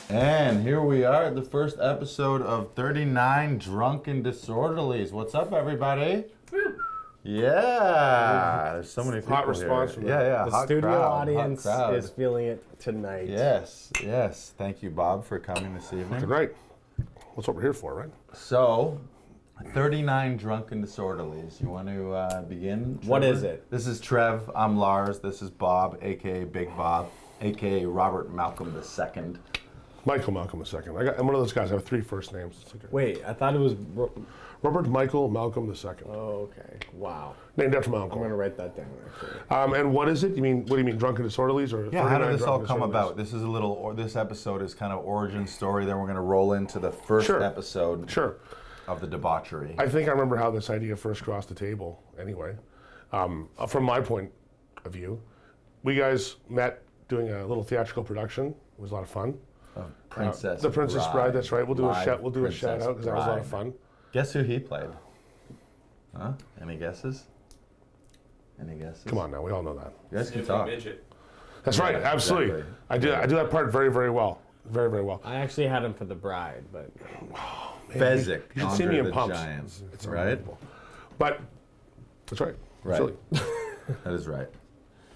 And here we are at the first episode of 39 Drunken Disorderlies. What's up, everybody? Yeah, there's so many people hot response here. from that. The hot studio crowd, audience is feeling it tonight. Yes. Thank you, Bob, for coming this evening. Good night. That's what we're here for, right? So, 39 Drunken Disorderlies. You want to begin, Trevor? What is it? This is Trev. I'm Lars. This is Bob, a.k.a. Big Bob, a.k.a. Robert Malcolm II. Michael Malcolm II. I'm one of those guys. I have 3 first names. It's okay. Wait, I thought it was... Robert Michael Malcolm II. Oh, okay. Wow. Named after my I'm uncle. going to write that down, actually. And what is it? What do you mean, Drunken Disorderlies? Or Yeah, how did this all come Disorderlies? about? This is a little, this episode is kind of origin story. Then we're going to roll into the first episode of the debauchery. I think I remember how this idea first crossed the table, anyway. From my point of view, we guys met doing a little theatrical production. It was a lot of fun. Princess The Princess Bride, that's right. We'll do a shout. We'll do a Princess shout out because that was a lot of fun. Guess who he played? Huh? Any guesses? Any guesses? Come on now, we all know that. You guys can talk. Midget. That's right, absolutely. Exactly. I do that part very, very well. Very, very well. I actually had him for the bride, but... Fezzik. You should see me in Pumps. Giants, It's right? unbelievable. But that's right. Right. Silly. That is right.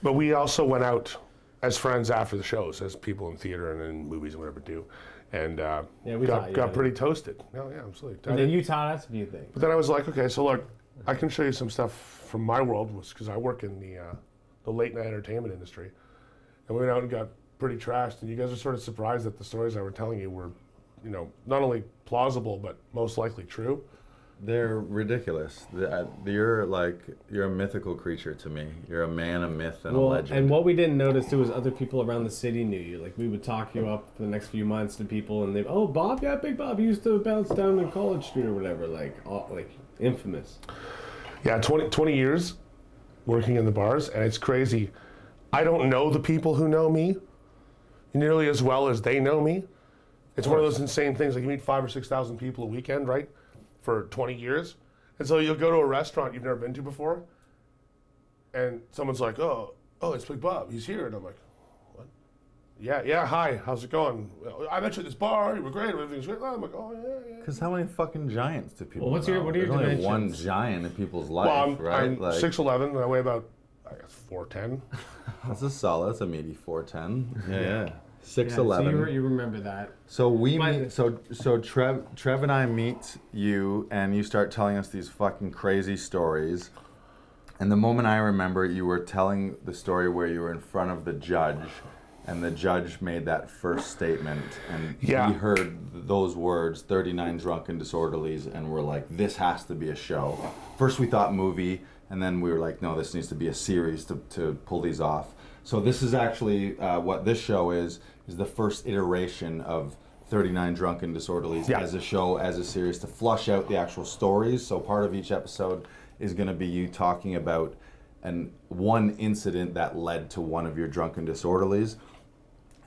But we also went out as friends after the shows, as people in theater and in movies and whatever do, and we got pretty toasted. No, yeah, absolutely. And then you taught us a few things. But then I was like, okay, so look, I can show you some stuff from my world, because I work in the late night entertainment industry, and we went out and got pretty trashed. And you guys are sort of surprised that the stories I were telling you were, not only plausible but most likely true. They're ridiculous. You're a mythical creature to me. You're a man, a myth, and a legend. And what we didn't notice too was other people around the city knew you. Like we would talk you up for the next few months to people, and Bob, yeah, Big Bob, he used to bounce down in College Street or whatever, like infamous. Yeah, 20 years working in the bars, and it's crazy. I don't know the people who know me nearly as well as they know me. It's one of those insane things. Like you meet 5,000 or 6,000 people a weekend, right? For 20 years. And so you'll go to a restaurant you've never been to before, and someone's like, oh, it's Big Bob, he's here. And I'm like, what? Yeah, hi, how's it going? I met you at this bar, you were great, everything's great. I'm like, oh, yeah. Because how many fucking giants do people know? What are your There's only dimensions? one giant in people's life, Well, right? I'm 6'11", and I weigh about, I guess, 4'10". That's a solid, that's a meaty 4'10". Yeah. 6'11". So you remember that. So we meet. So Trev and I meet you, and you start telling us these fucking crazy stories. And the moment I remember, you were telling the story where you were in front of the judge, and the judge made that first statement, and we heard those words, 39 Drunken Disorderlies, and we're like, this has to be a show. First we thought movie, and then we were like, no, this needs to be a series to pull these off. So this is actually what this show is the first iteration of 39 Drunken Disorderlies as a show, as a series, to flush out the actual stories. So part of each episode is going to be you talking about one incident that led to one of your Drunken Disorderlies,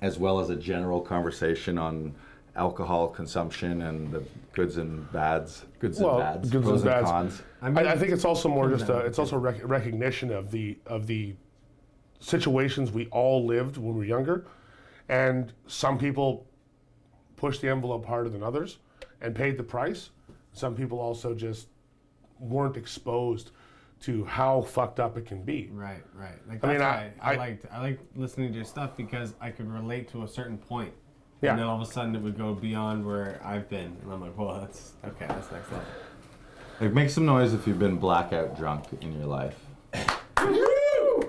as well as a general conversation on alcohol consumption and the goods and bads, pros and cons. I think it's also more just it's also recognition of the situations we all lived when we were younger, and some people pushed the envelope harder than others and paid the price. Some people also just weren't exposed to how fucked up it can be. Right. Like that's why I like listening to your stuff, because I could relate to a certain point. Yeah. And then all of a sudden it would go beyond where I've been, and I'm like, well, that's next level. Like, make some noise if you've been blackout drunk in your life.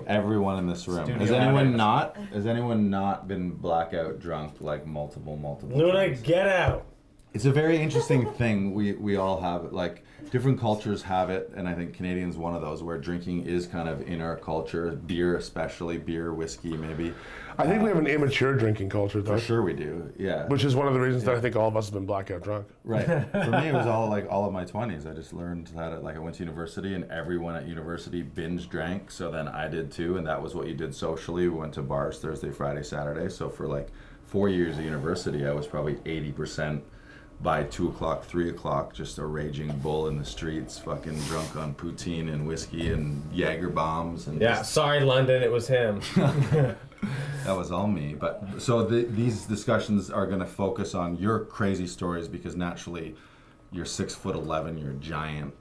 Everyone in this room. Has anyone not been blackout drunk, like multiple Luna, times? get out. It's a very interesting thing. We all have it. Like, different cultures have it, and I think Canadians one of those where drinking is kind of in our culture. Beer, especially beer, whiskey, maybe. I think we have an immature drinking culture, though. For sure we do. Yeah. Which is one of the reasons that I think all of us have been blackout drunk. Right. For me, it was all of my 20s. I just learned how to, I went to university, and everyone at university binge drank. So then I did too, and that was what you did socially. We went to bars Thursday, Friday, Saturday. So for 4 years of university, I was probably 80% by 2 o'clock, 3 o'clock, just a raging bull in the streets, fucking drunk on poutine and whiskey and Jaeger bombs. And Yeah, sorry, London, it was him. that was all me. But so these discussions are going to focus on your crazy stories because naturally, you're 6'11", you're a giant.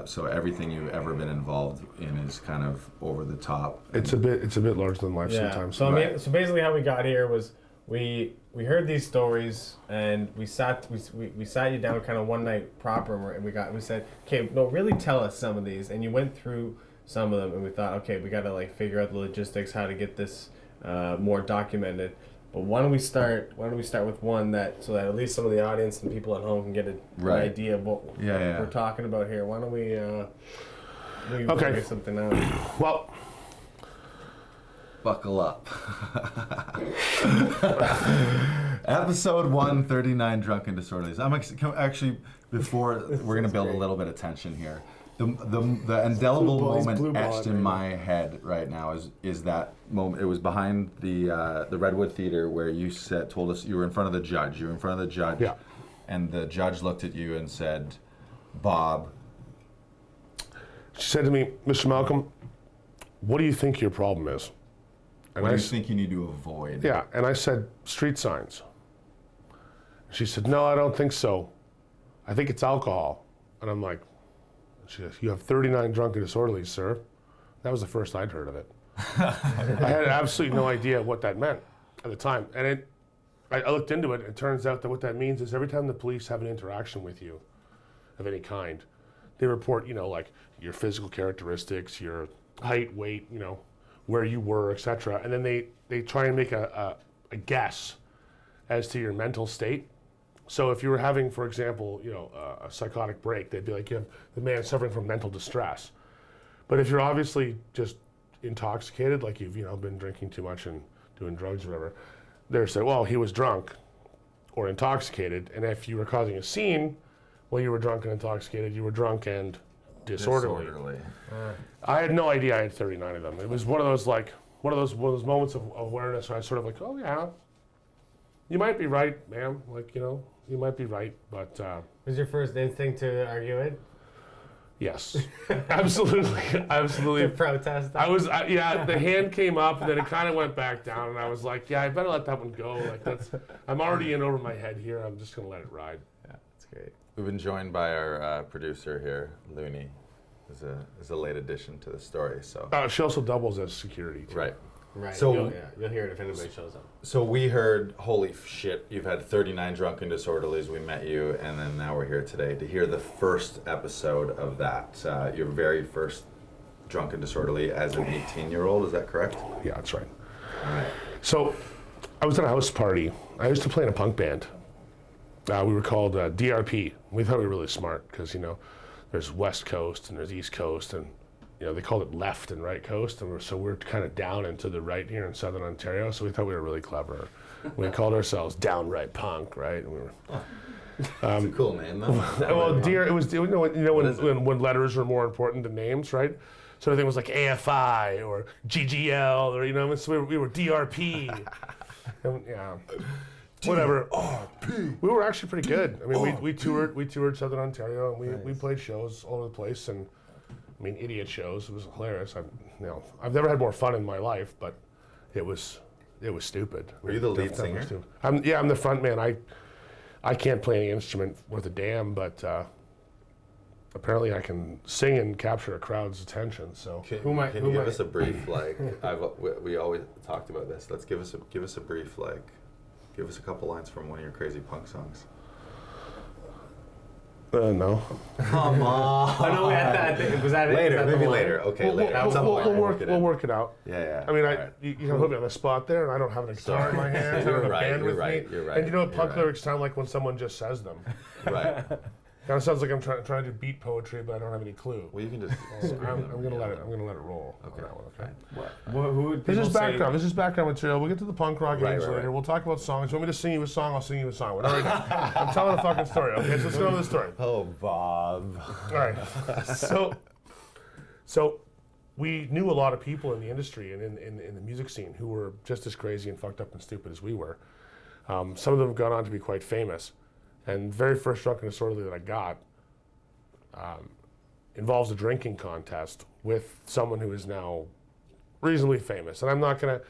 So everything you've ever been involved in is kind of over the top. It's a bit larger than life sometimes. So I mean, so basically, how we got here was we heard these stories and we sat you down kind of one night proper and we said, okay, no, really tell us some of these. And you went through some of them and we thought, okay, we got to like figure out the logistics, how to get this more documented. But why don't we start with one so that at least some of the audience and people at home can get an idea of what we're talking about here. Why don't we figure something out? Well, buckle up. Episode 139, Drunk and Disorderlies. I'm actually before we're gonna build a little bit of tension here. The indelible moment etched in my head right now is that moment. It was behind the Redwood Theater where you told us you were in front of the judge. You were in front of the judge, and the judge looked at you and said, "Bob." She said to me, "Mr. Malcolm, what do you think your problem is?" And what do you think you need to avoid? Yeah, and I said, "Street signs." She said, "No, I don't think so. I think it's alcohol." And I'm like, she goes, "You have 39 drunk and disorderlies, sir." That was the first I'd heard of it. I had absolutely no idea what that meant at the time. And I looked into it, and it turns out that what that means is every time the police have an interaction with you of any kind, they report, like your physical characteristics, your height, weight, where you were, etc. And then they try and make a guess as to your mental state. So if you were having, for example, a psychotic break, they'd be like, you have the man suffering from mental distress. But if you're obviously just intoxicated, like you've been drinking too much and doing drugs or whatever, they're saying, well, he was drunk or intoxicated. And if you were causing a scene while you were drunk and intoxicated, you were drunk and disorderly. I had no idea I had 39 of them. It was one of those moments of awareness where I sort of like, oh yeah, you might be right, ma'am. You might be right, but... Was your first instinct to argue it? Yes, absolutely. To protest? The hand came up, and then it kind of went back down, and I was like, yeah, I better let that one go. I'm already in over my head here. I'm just going to let it ride. Yeah, that's great. We've been joined by our producer here, Looney, is a late addition to the story. So she also doubles as security, too. Right. So you'll hear it if anybody shows up. So we heard, holy shit, you've had 39 Drunk and Disorderlies. We met you, and then now we're here today to hear the first episode of that. Your very first Drunk and Disorderly as an 18-year-old. Is that correct? Yeah, that's right. All right. So I was at a house party. I used to play in a punk band. We were called DRP. We thought we were really smart because there's West Coast and there's East Coast, and they called it left and right coast, and we're kind of down and to the right here in Southern Ontario. So we thought we were really clever. We called ourselves Downright Punk, right? And we were. It's a cool name, though. Well, it was when letters were more important than names, right? So everything was like AFI or GGL or so we were DRP. And, whatever. DRP. We were actually pretty good. I mean, we toured Southern Ontario, and we played shows all over the place, and idiot shows. It was hilarious. I've never had more fun in my life, but it was stupid. Were you the lead singer? I'm the front man. I can't play any instrument worth a damn, but apparently I can sing and capture a crowd's attention. So can you give us a brief we always talked about this. Let's give us a brief give us a couple lines from one of your crazy punk songs. No. Come on. I know we had that. Was that later? Maybe later. Okay, later. We'll work it out. Yeah. I mean, you can put me on the spot there, and I don't have a guitar in my hand. I don't have a band with me. You're right. And you know what punk lyrics sound like when someone just says them. Right. Kind of sounds like I'm trying to do beat poetry, but I don't have any clue. Well, you can just. I'm gonna let it roll. Okay. On that one, okay. What? Who would This is background. say? This is background material. We'll get to the punk rock age later. Right. We'll talk about songs. You want me to sing you a song? I'll sing you a song. Whatever. I'm telling a fucking story. Okay, so let's go to the story. Oh, Bob. All right. So we knew a lot of people in the industry and in the music scene who were just as crazy and fucked up and stupid as we were. Some of them have gone on to be quite famous. And the very first Drunk Disorderly that I got involves a drinking contest with someone who is now reasonably famous. And I'm not going to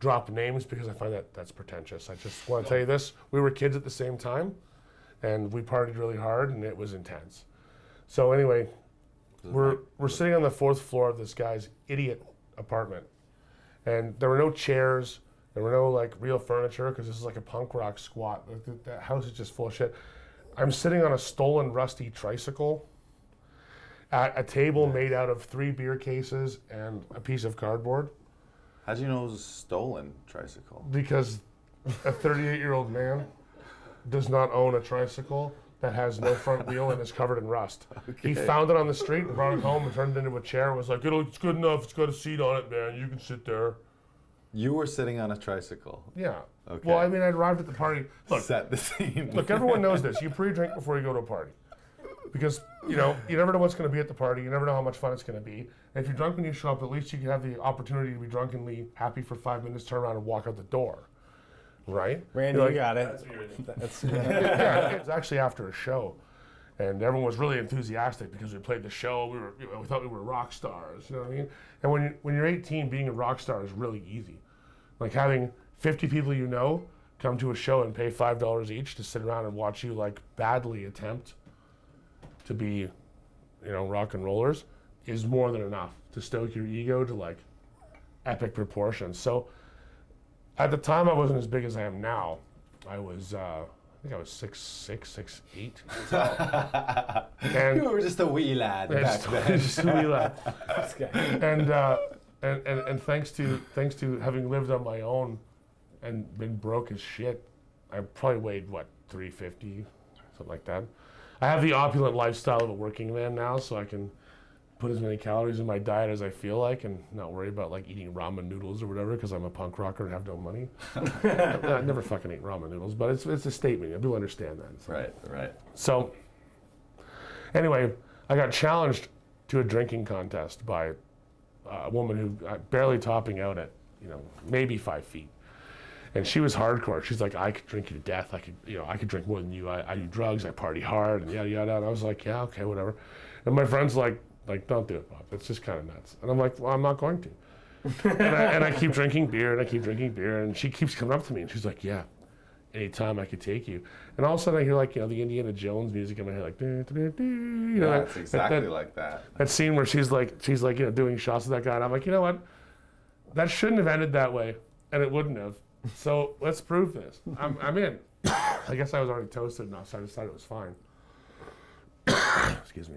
drop names because I find that that's pretentious. I just want to tell you this. We were kids at the same time, and we partied really hard, and it was intense. So anyway, we're sitting on the 4th floor of this guy's idiot apartment. And there were no chairs. There were no like real furniture because this is like a punk rock squat. That house is just full of shit. I'm sitting on a stolen rusty tricycle at a table made out of 3 beer cases and a piece of cardboard. How'd you know it was a stolen tricycle? Because a 38-year-old man does not own a tricycle that has no front wheel and is covered in rust. Okay. He found it on the street and brought it home and turned it into a chair and was like, it's good enough, it's got a seat on it, man, you can sit there. You were sitting on a tricycle? Yeah. Okay. Well, I mean, I arrived at the party. Look, set the scene. Look, everyone knows this. You pre-drink before you go to a party. Because, you never know what's going to be at the party. You never know how much fun it's going to be. And if you're drunk when you show up, at least you can have the opportunity to be drunkenly happy for 5 minutes, turn around and walk out the door. Right? Randy, you got it. Yeah, it was actually after a show. And everyone was really enthusiastic because we played the show. We thought we were rock stars. You know what I mean? And when you're 18, being a rock star is really easy. Like having 50 people you know come to a show and pay $5 each to sit around and watch you like badly attempt to be, rock and rollers is more than enough to stoke your ego to like epic proportions. So at the time I wasn't as big as I am now. I was, I think I was 6'6", 6'8". And you were just a wee lad back then. Just a wee lad. And thanks to having lived on my own and been broke as shit, I probably weighed 350, something like that. I have the opulent lifestyle of a working man now, so I can put as many calories in my diet as I feel like and not worry about like eating ramen noodles or whatever because I'm a punk rocker and have no money. I never fucking ate ramen noodles, but it's a statement. I do understand that. So. Right. So anyway, I got challenged to a drinking contest by a woman who barely topping out at, maybe 5 feet. And she was hardcore. She's like, I could drink you to death. I could drink more than you. I do drugs. I party hard and yada, yada. And I was like, yeah, okay, whatever. And my friend's like, don't do it, Bob. It's just kind of nuts. And I'm like, well, I'm not going to. and I keep drinking beer and she keeps coming up to me and she's like, yeah, anytime I could take you. And all of a sudden I hear like, the Indiana Jones music in my head, like, It's exactly like that. That scene where she's like, doing shots with that guy. And I'm like, you know what? That shouldn't have ended that way. And it wouldn't have. So let's prove this. I'm in. I guess I was already toasted enough, so I decided it was fine. Excuse me.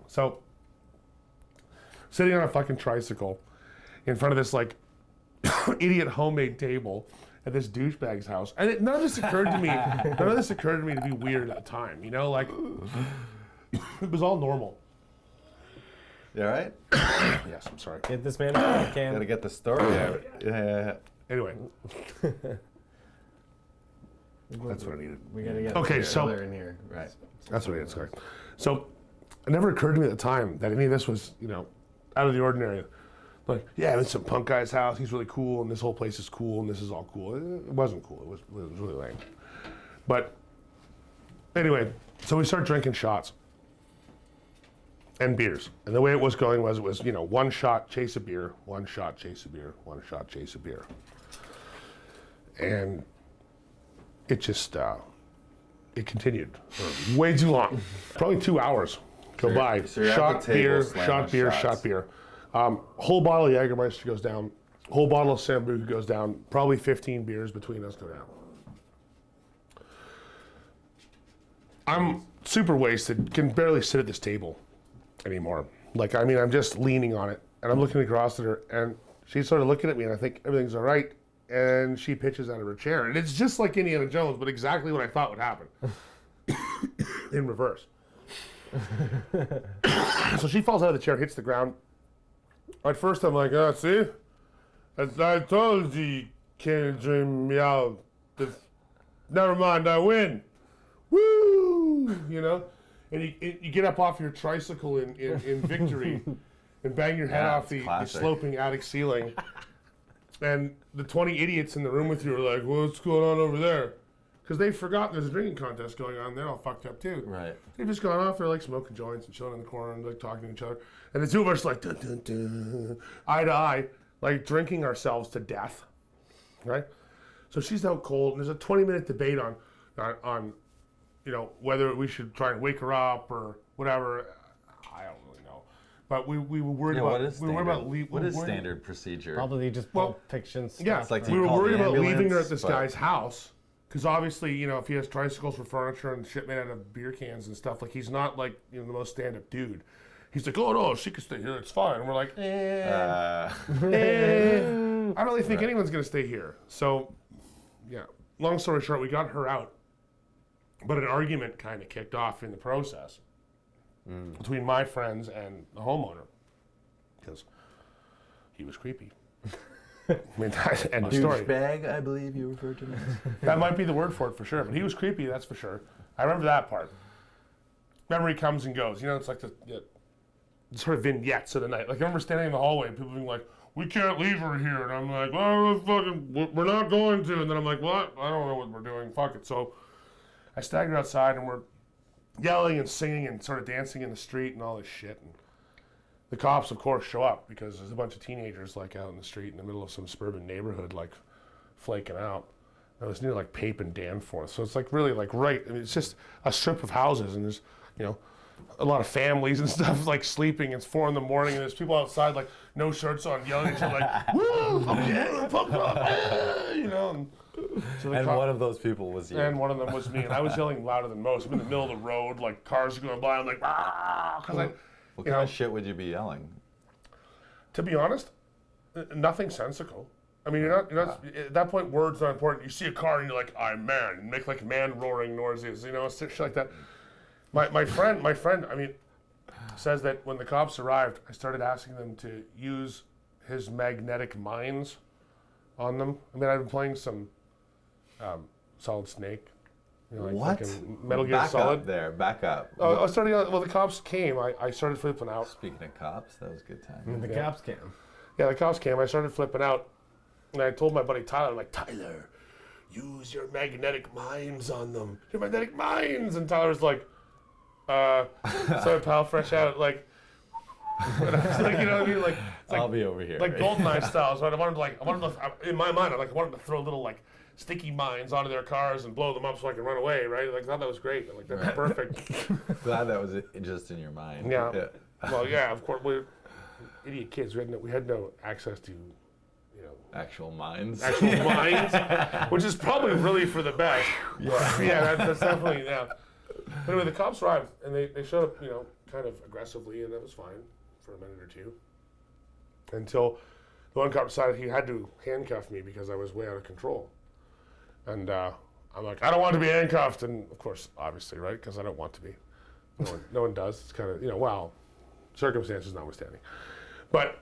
So, sitting on a fucking tricycle in front of this like idiot homemade table at this douchebag's house, and none of this occurred to me. None of this occurred to me to be weird at the time. Like it was all normal. You all right? Yes, I'm sorry. Get this man a can. Gotta get the story out. Yeah. Anyway. That's what I needed. We gotta get in here. Right. That's what I needed, sorry. So it never occurred to me at the time that any of this was, out of the ordinary. Like, yeah, it's some punk guy's house, he's really cool, and this whole place is cool, and this is all cool. It wasn't cool, it was really lame. But anyway, so we start drinking shots. And beers. And the way it was going was, one shot, chase a beer, one shot, chase a beer, one shot, chase a beer. And it just, it continued for way too long. Probably 2 hours go by. So you're shot, at the table beer, shot, beer, shots. shot, beer. Whole bottle of Jägermeister goes down. Whole bottle of Sambuca goes down. Probably 15 beers between us go down. I'm super wasted, can barely sit at this table anymore. I'm just leaning on it, and I'm looking across at her, and she's sort of looking at me, and I think everything's all right, and she pitches out of her chair, and it's just like Indiana Jones, but exactly what I thought would happen. In reverse. So she falls out of the chair, hits the ground. At first I'm like, see? As I told you, can't dream me out. Never mind, I win. Woo! And you get up off your tricycle in victory and bang your head off the sloping attic ceiling. And the 20 idiots in the room with you are like, what's going on over there? Because they've forgotten there's a drinking contest going on. They're all fucked up too. Right. They've just gone off. They're like smoking joints and chilling in the corner and like talking to each other. And the two of us like dun, dun, dun, eye to eye, like drinking ourselves to death, right? So she's out cold, and there's a 20-minute debate on, you know, whether we should try and wake her up or whatever. I don't really know, but we were worried about. What is standard procedure? Probably just Pulp Fiction stuff. Yeah, It's like we were call worried the about leaving her ambulance, at this but- guy's house. Because obviously, you know, if he has tricycles for furniture and shit made out of beer cans and stuff, like he's not like, you know, the most stand-up dude. He's like, oh no, she can stay here, it's fine. And we're like, I don't really think anyone's gonna stay here. So, yeah. Long story short, we got her out, but an argument kind of kicked off in the process between my friends and the homeowner because he was creepy. I mean, that's the end of story. Douchebag, I believe you referred to me. That might be the word for it for sure. But he was creepy, that's for sure. I remember that part. Memory comes and goes. You know, it's like the sort of vignettes of the night. Like I remember standing in the hallway and people being like, "We can't leave her here," and I'm like, "Well, we're not going to." And then I'm like, "What? I don't know what we're doing. Fuck it." So I stagger outside and we're yelling and singing and sort of dancing in the street and all this shit. And the cops, of course, show up because there's a bunch of teenagers like out in the street in the middle of some suburban neighborhood, like flaking out. And it was near like Pape and Danforth, so it's like really like right. I mean, it's just a strip of houses, and there's, you know, a lot of families and stuff like sleeping. It's 4 a.m. and there's people outside like no shirts on, yelling at each other like, "Woo, fuck yeah, fuck up," you know. And, so And one of those people was you. and one of them was me, and I was yelling louder than most. I'm in the middle of the road, like cars are going by. I'm like, ah, because What you kind know, of shit would you be yelling? to be honest, nothing sensical. I mean, you're not at that point, words are important. You see a car and you're like, "I'm man," and make like man roaring noises, you know, shit like that. My friend, I mean, says that when the cops arrived, I started asking them to use his magnetic mines on them. I mean, I've been playing some Solid Snake. You know, like What? fucking Metal Gear Back Solid. up there. Back up. I started. Well, the cops came. I started flipping out. Speaking of cops, that was a good time. The cops came. Yeah, the cops came. I started flipping out, and I told my buddy Tyler, I'm like, "Tyler, use your magnetic mines on them. Your magnetic mines." And Tyler's like, sorry, pal, fresh out, like, and I was like, you know what I mean, like, it's like I'll be over here. like Goldeneye styles, right? I wanted to, in my mind, I wanted to throw little like sticky mines onto their cars and blow them up so I can run away, right? Like, I thought that was great. I'm like, that's perfect. Glad that was just in your mind. Yeah. Well, yeah, of course, we're idiot kids. We had no access to, you know, Actual minds. actual mines, which is probably really for the best. Yeah. Yeah, that's definitely, yeah. But anyway, the cops arrived, and they showed up, you know, kind of aggressively, and that was fine for a minute or two. Until the one cop decided he had to handcuff me because I was way out of control. And I'm like, "I don't want to be handcuffed." And of course, obviously, right? Because I don't want to be. No one does. It's kind of, you know, well, circumstances notwithstanding. But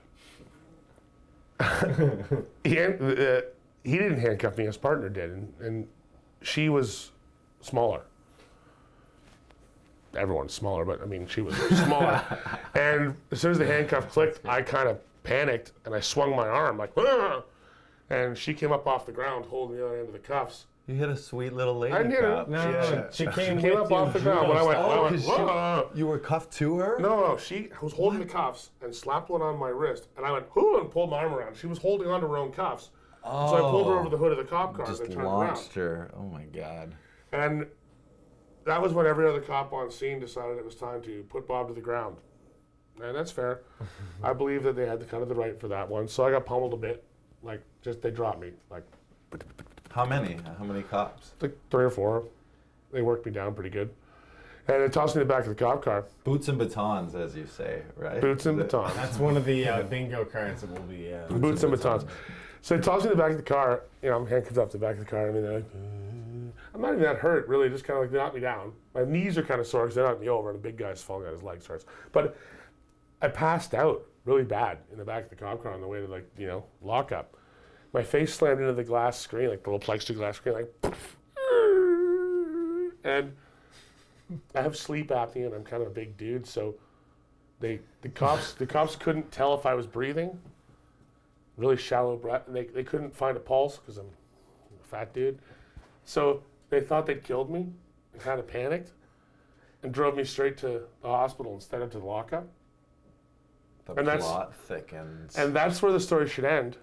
he didn't handcuff me, his partner did. And she was smaller. Everyone's smaller, but I mean, she was smaller. And as soon as the handcuff clicked, I kind of panicked and I swung my arm like, "Ah!" And she came up off the ground holding the other end of the cuffs. You hit a sweet little lady I did cop. it. No, she came Came with up you, off the ground when I went, judo I went, style. "Whoa." You were cuffed to her? No, she was holding the cuffs and slapped one on my wrist. And I went, "Whoo," and pulled my arm around. She was holding onto her own cuffs. So I pulled her over the hood of the cop car Just and turned launched her. Oh my God. around. And that was when every other cop on scene decided it was time to put Bob to the ground. And that's fair. I believe that they had the kind of the right for that one. So I got pummeled a bit. Like, just they dropped me. Like How many? How many cops? 3 or 4. They worked me down pretty good. And they tossed me in the back of the cop car. Boots and batons, as you say, right? Boots and Is it- batons. That's one of the bingo cards that will be. Boots and batons. So they tossed me in the back of the car. You know, I'm handcuffed up to the back of the car. I mean, they're like, I'm not even that hurt, really. Just kind of like, they knocked me down. My knees are kind of sore because they knocked me over, and the big guy's falling out his legs hurts. But I passed out really bad in the back of the cop car on the way to, like, you know, lockup. My face slammed into the glass screen, like the little plexiglass screen, like, and I have sleep apnea, and I'm kind of a big dude, so the cops couldn't tell if I was breathing. Really shallow breath, and they couldn't find a pulse because I'm a fat dude. So They thought they'd killed me and kind of panicked and drove me straight to the hospital instead of to the lockup. The And that's- plot thickens. And that's where the story should end,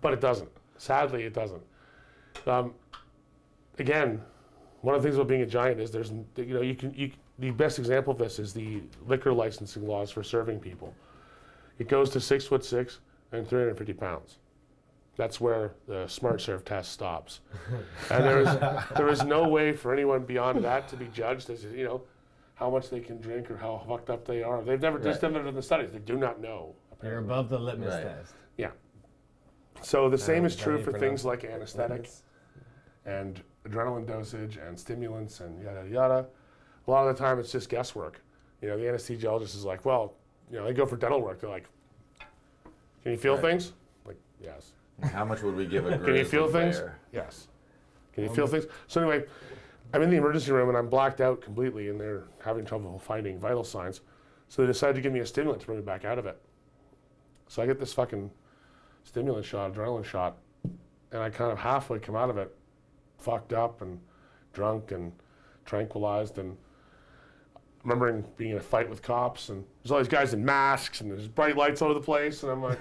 but it doesn't. Sadly, it doesn't. Again, one of the things about being a giant is there's, the best example of this is the liquor licensing laws for serving people. It goes to 6'6" and 350 pounds. That's where the smart serve test stops. And there is no way for anyone beyond that to be judged as, how much they can drink or how fucked up they are. They've never just done it in the studies. They do not know. You're above the litmus Right. test. Yeah. So the same is true How do you for pronounce things like anesthetic litmus? and adrenaline dosage and stimulants and yada yada. A lot of the time it's just guesswork. The anesthesiologist is like, well, they go for dental work. They're like, can you feel Right. things? Like, yes. How much would we give a Can you grizzly feel things? bear? Yes. Can you feel things? So anyway, I'm in the emergency room and I'm blacked out completely and they're having trouble finding vital signs. So they decided to give me a stimulant to bring me back out of it. So I get this fucking stimulant shot, adrenaline shot, and I kind of halfway come out of it fucked up and drunk and tranquilized, and remembering being in a fight with cops, and there's all these guys in masks and there's bright lights all over the place, and I'm like,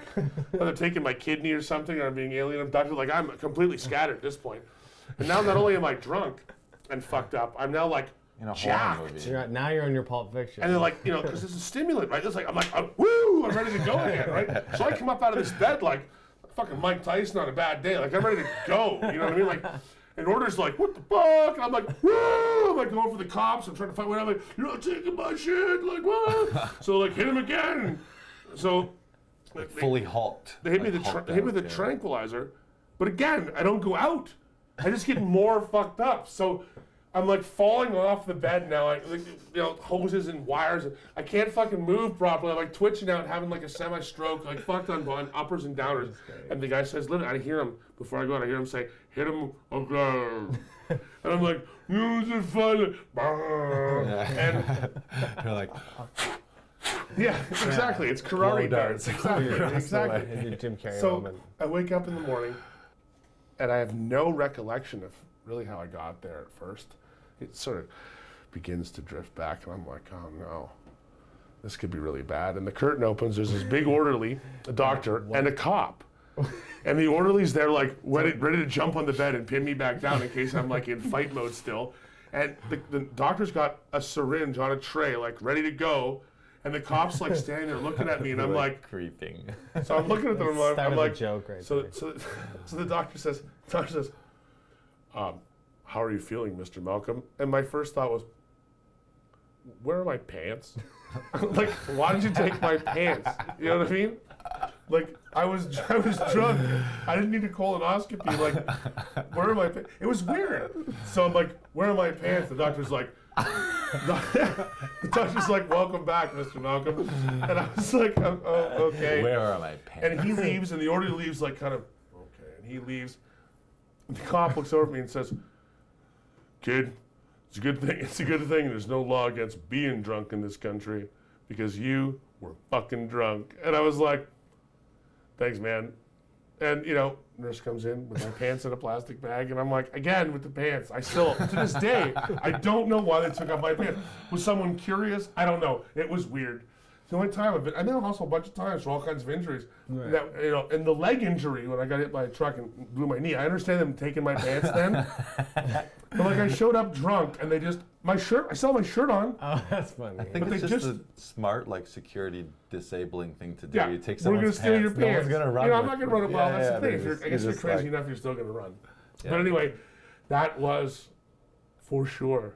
they're taking my kidney or something, or I'm being alien abducted. Like, I'm completely scattered at this point. And now not only am I drunk and fucked up, I'm now like In a horror jacked. movie. Now you're in your Pulp Fiction. And they're like, because it's a stimulant, right? It's like, I'm woo, I'm ready to go again, right? So I come up out of this bed like fucking Mike Tyson on a bad day. Like, I'm ready to go, you know what I mean? Like, and Order's like, what the fuck? And I'm like, woo! I'm like going for the cops. I'm trying to fight whatever. Like, you're not taking my shit. Like, what? So like, hit him again. So Like fully hulked. they hit me Like they hit me with the hulked out, tranquilizer, but again, I don't go out. I just get more fucked up. So I'm like falling off the bed now. Hoses and wires. I can't fucking move properly. I'm like twitching out, having like a semi-stroke, like fucked on uppers and downers. And the guy says, literally, I hear him before I go out. I hear him say, "Hit him again." And I'm like, "Use it fun." And You're like, yeah, exactly. It's karate darts. Exactly. Exactly. His new Jim Carrey So moment. I wake up in the morning, and I have no recollection of really how I got there at first. It sort of begins to drift back, and I'm like, oh no, this could be really bad. And the curtain opens. There's this big orderly, a doctor, and a cop. And the orderly's there, like ready to jump on the bed and pin me back down in case I'm like in fight mode still. And the doctor's got a syringe on a tray, like ready to go. And the cop's like standing there looking at me, and I'm like, creeping. so I'm looking at them, Start I'm of like, the joke right so, there. so the doctor says, how are you feeling, Mr. Malcolm? And my first thought was, where are my pants? Like, why did you take my pants? You know what I mean? Like, I was drunk. I didn't need a colonoscopy. Like, where are my pants? It was weird. So I'm like, where are my pants? The doctor's like, welcome back, Mr. Malcolm. And I was like, oh, okay. Where are my pants? And he leaves, and the orderly leaves like kind of, okay. And he leaves. And the cop looks over at me and says, "Kid, it's a good thing there's no law against being drunk in this country because you were fucking drunk." And I was like, thanks, man. And, nurse comes in with my pants in a plastic bag, and I'm like, again, with the pants. I still, to this day, I don't know why they took off my pants. Was someone curious? I don't know. It was weird. The only time I've been in the hospital a bunch of times for all kinds of injuries. Right. That, and the leg injury when I got hit by a truck and blew my knee. I understand them taking my pants then. But like I showed up drunk and they just, I still have my shirt on. Oh, that's funny. I think But it's they just just- a smart, like, security disabling thing to do. Yeah, You take we're gonna someone's steal your pants. No one's pants. gonna run. I'm with not gonna you. run a mile. That's the but thing. I it's guess you're just crazy like- enough, you're still gonna run. Yeah. But anyway, that was for sure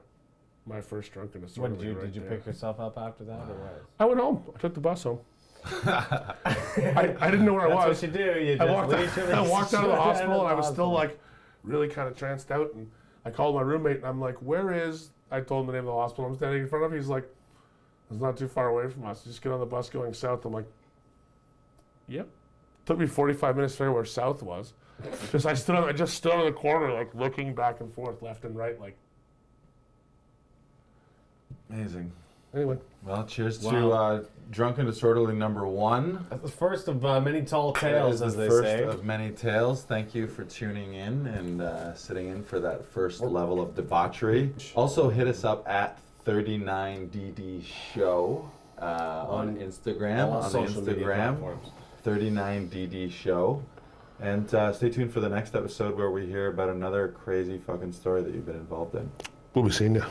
my first drunken disorder. What did you pick yourself up after that, or what? I went home. I took the bus home. I didn't know where I That's was. what you do. You I just walked, leave to I walked out of the hospital and I was still hospital. like really kind of tranced out, and I called my roommate and I'm like, where is, I told him the name of the hospital I'm standing in front of. He's like, it's not too far away from us. Just get on the bus going south. I'm like, yep. Took me 45 minutes to figure out where south was. Because I just stood on the corner like looking back and forth left and right like. Amazing. Anyway. Well, cheers Wow. to Drunk and Disorderly #1. That's the first of many tall That tales, is as the they first say. of many tales. Thank you for tuning in and sitting in for that first level of debauchery. Also, hit us up at 39DD Show on Instagram. All On the social media Instagram, platforms. 39DD Show. And stay tuned for the next episode where we hear about another crazy fucking story that you've been involved in. We'll be seeing you.